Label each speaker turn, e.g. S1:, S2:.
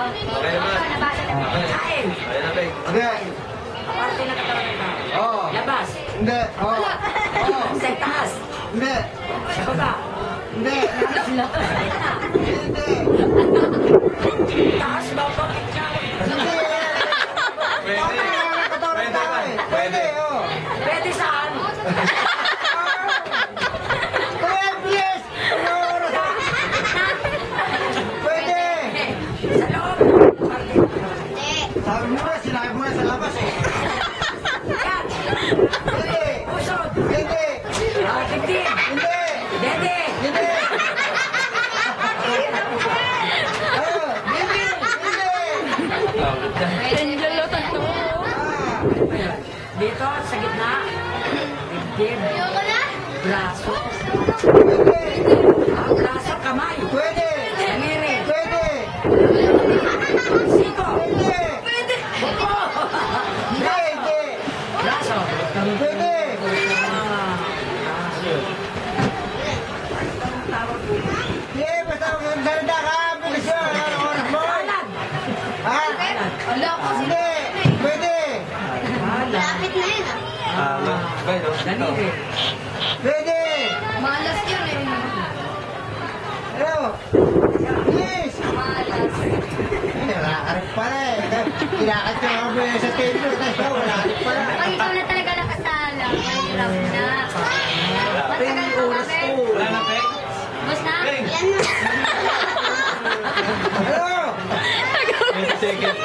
S1: Okay naman.
S2: Kain.
S1: Ayun na, Peg.
S3: Okay.
S2: Parte na katawan ng tao.
S3: Oo.
S2: Labas.
S3: Hindi. Oo. Oo.
S2: Sa taas.
S3: Hindi.
S2: Sa baba.
S3: Hindi. Hindi.
S2: Taas ba? Bakit ka?
S3: Hindi.
S1: Pwede.
S3: Pwede, oh.
S2: Pwede saan?
S3: Kuya, please! Pwede!
S2: Sa loob.
S3: Sabi mo na, sinabi mo na sa labas eh.
S2: Yan.
S3: Hindi!
S2: Pusod.
S3: Hindi!
S2: Dibdib.
S3: Hindi!
S2: Dede.
S3: Hindi! Oh, hindi! Hindi! Ah,
S2: Dito, sa gitna. Dibdib. Braso.
S3: Pwede!
S2: Braso, kamay.
S3: Pwede!
S2: Daliri.
S3: Pwede!
S2: Siko.
S3: Hindi!
S2: Buko.
S3: Hindi! Hindi!
S2: Braso.
S3: Pwede! Hindi! Basta maganda ka! Bilis yun! Ano oras mo?
S2: Alan.
S3: Ha? Hindi! Pwede!
S4: Malapit na yun ah.
S1: Bay, no?
S2: Daliri.
S3: Pwede!
S4: Malas yun eh.
S3: Ano? Please! Nakakarit pala eh. Kinakat ka mga buhay sa table. Tapos wala karit pala.
S4: Pag ikaw na talaga nakasala, mahirap na.
S3: Pwede
S4: Matagal
S3: yung
S4: pa
S3: oras
S4: kami.
S3: ko.
S1: Wala na, Peg?
S4: Boss na?
S1: Peg.
S4: Yan na.
S3: Ano?
S1: 20 seconds.